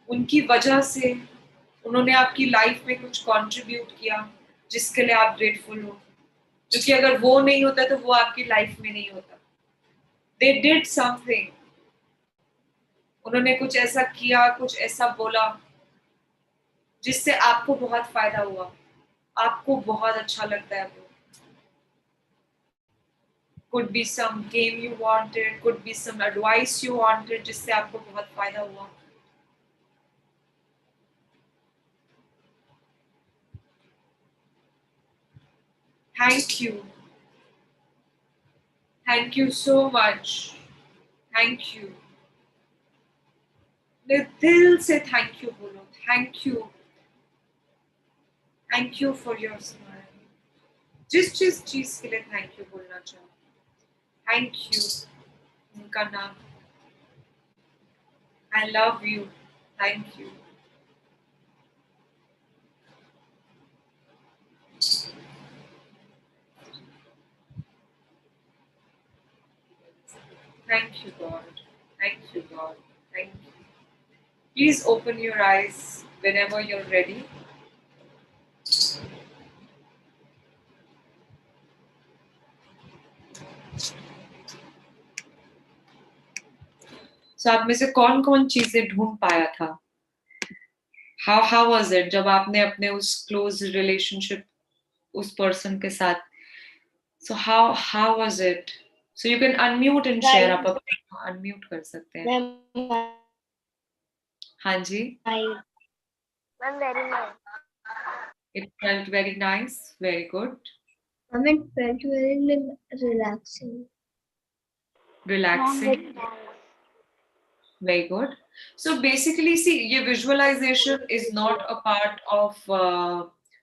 उनकी वजह से उन्होंने आपकी लाइफ में कुछ कंट्रीब्यूट किया जिसके लिए आप ग्रेटफुल हो, जो कि अगर वो नहीं होता तो वो आपकी लाइफ में नहीं होता. They did something. उन्होंने कुछ ऐसा किया, कुछ ऐसा बोला जिससे आपको बहुत फायदा हुआ, आपको बहुत अच्छा लगता है वो. Could be some game you wanted, could be some advice you wanted जिससे आपको बहुत फायदा हुआ. Thank you. Thank you so much. Thank you. दिल से थैंक यू बोलो. Thank you. Thank you for your smile. जिस चीज के लिए थैंक यू बोलना चाहो, थैंक यू. उनका नाम. आई love you. Thank you. Thank you, God. Thank you, God. Thank you. Please open your eyes. whenever you're ready. So आप में से कौन कौन चीजें ढूंढ पाया था? How was it जब आपने अपने उस close relationship उस person के साथ? So how was it? So you can unmute and share. आप अपने unmute कर सकते हैं. हाँ जी. Ma'am, very nice. It felt very nice. Very good. It felt very relaxing. Relaxing. Very good. So basically, see, ये visualization is not a part of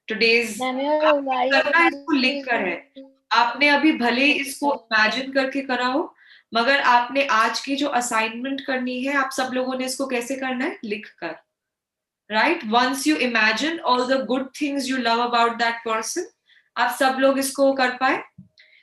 today's. करना इसको लिख कर है. आपने अभी भले इसको imagine करके करा हो, मगर आपने आज की जो assignment करनी है, आप सब लोगों ने इसको कैसे करना है? लिख कर. Right? Once you imagine all the good things you love about that person, आप सब लोग इसको कर पाए.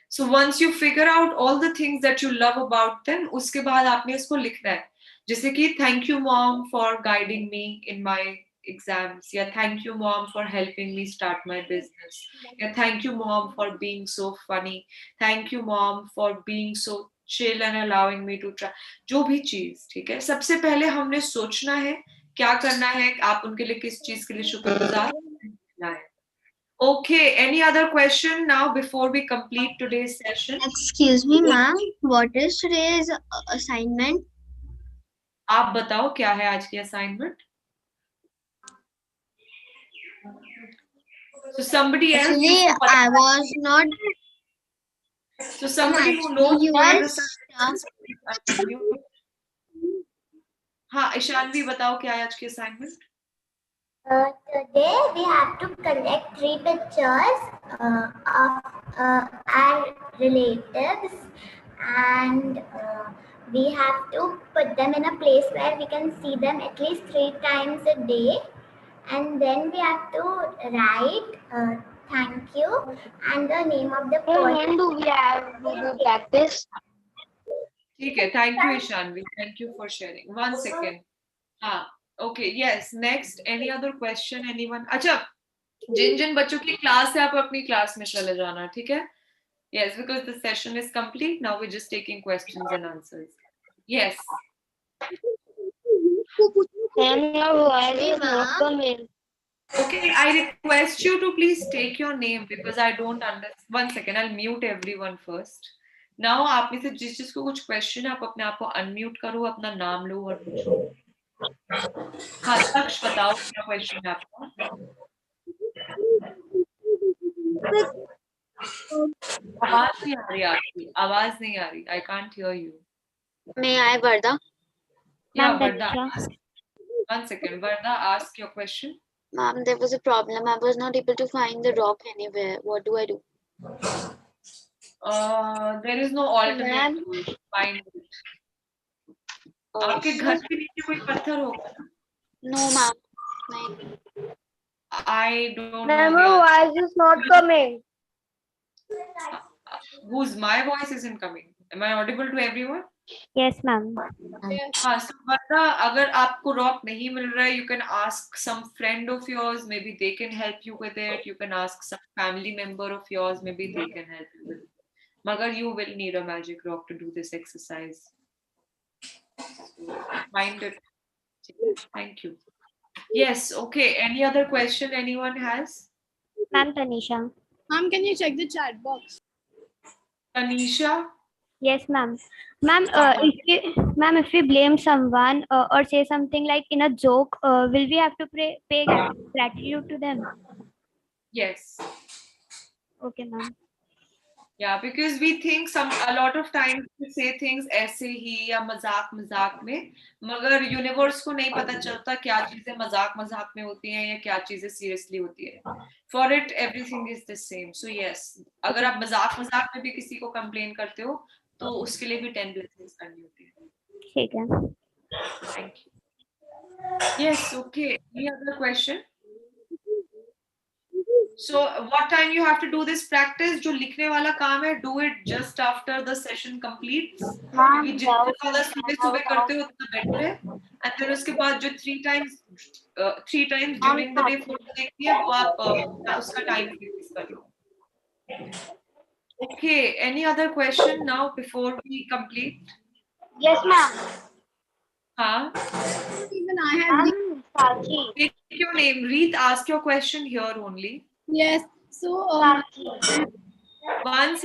So once you figure out all the things that you love about them, उसके बाद आपने इसको लिखना है. जैसे कि thank you mom for guiding me in my exams, या thank you mom for helping me start my business, या thank you mom for being so funny, thank you mom for being so chill and allowing me to try. जो भी चीज, ठीक है, सबसे पहले हमने सोचना है क्या करना है, आप उनके लिए किस चीज के लिए शुक्रगुजार है. Okay, any other question now before we complete today's session? Excuse me, ma'am. What is today's assignment? आप बताओ क्या है आज की assignment? So somebody else. Actually, I was not. So somebody who knows what the assignment. हाँ, ईशानवी बताओ क्या है आज की assignment? Today we have to collect 3 pictures of our relatives, and we have to put them in a place where we can see them at least 3 times a day, and then we have to write thank you and the name of the person. When do we have to do practice? ठीक है, thank you Ishanvi, thank you for sharing. 1 second. हाँ. Okay, yes, next, any other question, anyone? अच्छा, जिन बच्चों की class है आप अपनी class में चले जाना, ठीक है? Yes, because the session is complete, now we're just taking questions and answers. Yes. Okay, I request you to please take your name because I don't understand. 1 second, I'll mute everyone first. Now, आप में से जिसको कुछ question है, आप अपने आप को unmute करो, अपना नाम लो और पूछो. हाँ, तक्ष बताओ क्या क्वेश्चन है आपका? आवाज नहीं आ रही आपकी, आवाज नहीं आ रही. I can't hear you. May I, Varda? Yeah, Varda. 1 second, Varda, ask your question. Ma'am, there was a problem. I was not able to find the rock anywhere. What do I do? There is no alternate to find it. आपके घर के नीचे कोई पत्थर होगा? No, ma'am. I don't know. Ma'am, why is this not coming? My voice isn't coming. Am I audible to everyone? Yes, ma'am. हाँ, so Varda, अगर आपको rock नहीं मिल रहा है, you can ask some friend of yours. Maybe they can help you with it. You can ask some family member of yours. Maybe they can help you with it. Magar you will need a magic rock to do this exercise. Find it. Thank you. Yes, okay. Any other question anyone has? Ma'am, Tanisha. Ma'am, can you check the chat box? Tanisha? Yes, ma'am. Ma'am, if we blame someone or say something like in a joke, will we have to pay gratitude to them? Yes. Okay, ma'am. Yeah, because we think a lot of times we say things ऐसे ही या मजाक में, मगर universe को नहीं पता चलता क्या चीजें मजाक में होती हैं या क्या चीजें seriously होती है. For it, everything is the same. So yes, अगर आप मजाक में भी किसी को complain करते हो, तो उसके लिए भी 10 blessings करनी होती है. ठीक है. Thank you. Yes, okay. Any other question? So what time you have to do this practice? जो लिखने वाला काम है, do it just after the session completes. क्योंकि जितना ज़्यादा सुबह करते हो उतना better है. And then उसके बाद जो 3 times 3 times during the day photo देखती है वो आप उसका time fix कर लो. Okay, any other question now before we complete? Yes, ma'am. Huh? Even I have. Ma'am, Sachi. Take your name. Reet, ask your question here only. Yes. So Sachi. 1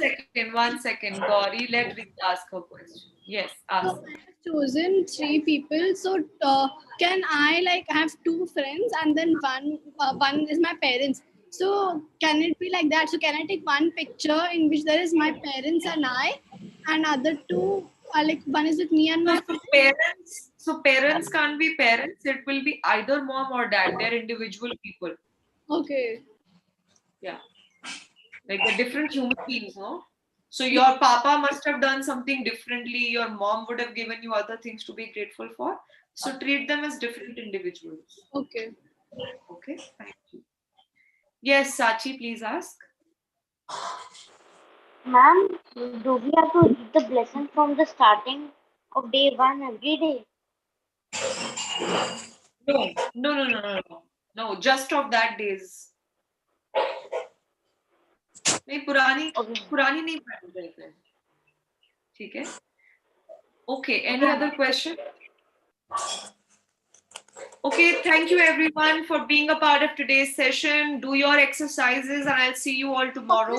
second. Gauri, let Reet ask her question. Yes, ask. I have chosen 3 people. So can I like have 2 friends and then one is my parents? So can it be like that? So can I take one picture in which there is my parents and I, and other 2 are like one is with me and my So parents can't be parents. It will be either mom or dad. They're individual people. Okay. Yeah. Like they're different human beings, no? So your papa must have done something differently. Your mom would have given you other things to be grateful for. So treat them as different individuals. Okay. Okay, thank you. Yes, Sachi, please ask. Ma'am, do we have to read the blessing from the starting of day 1 every day? No, just of that days. नहीं पुरानी नहीं पढ़ रहे थे. ठीक है? Okay, any other question? Okay, thank you everyone for being a part of today's session. Do your exercises and I'll see you all tomorrow.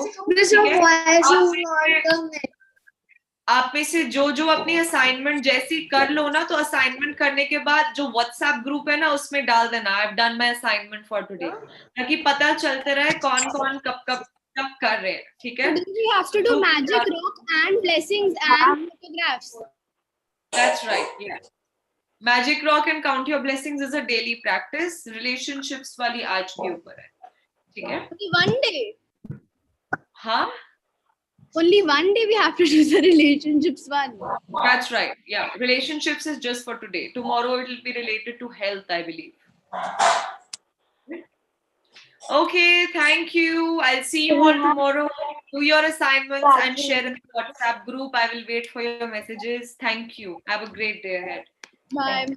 आप में से जो अपनी असाइनमेंट जैसी कर लो ना, तो असाइनमेंट करने के बाद जो व्हाट्सएप ग्रुप है ना उसमें डाल देना I have done my assignment for today, ताकि पता चलते रहे कौन कौन कब कर रहे हैं. ठीक है? We have to do magic rock and blessings and photographs. That's right. Yeah. Magic rock and count your blessings is a daily practice. Relationships वाली आज के ऊपर है. ठीक है? Only one day. हाँ? Only one day we have to do the relationships one. That's right. Yeah. Relationships is just for today. Tomorrow it will be related to health, I believe. Okay, thank you. I'll see you all tomorrow. Do your assignments and share in the WhatsApp group. I will wait for your messages. Thank you. Have a great day ahead. Bye.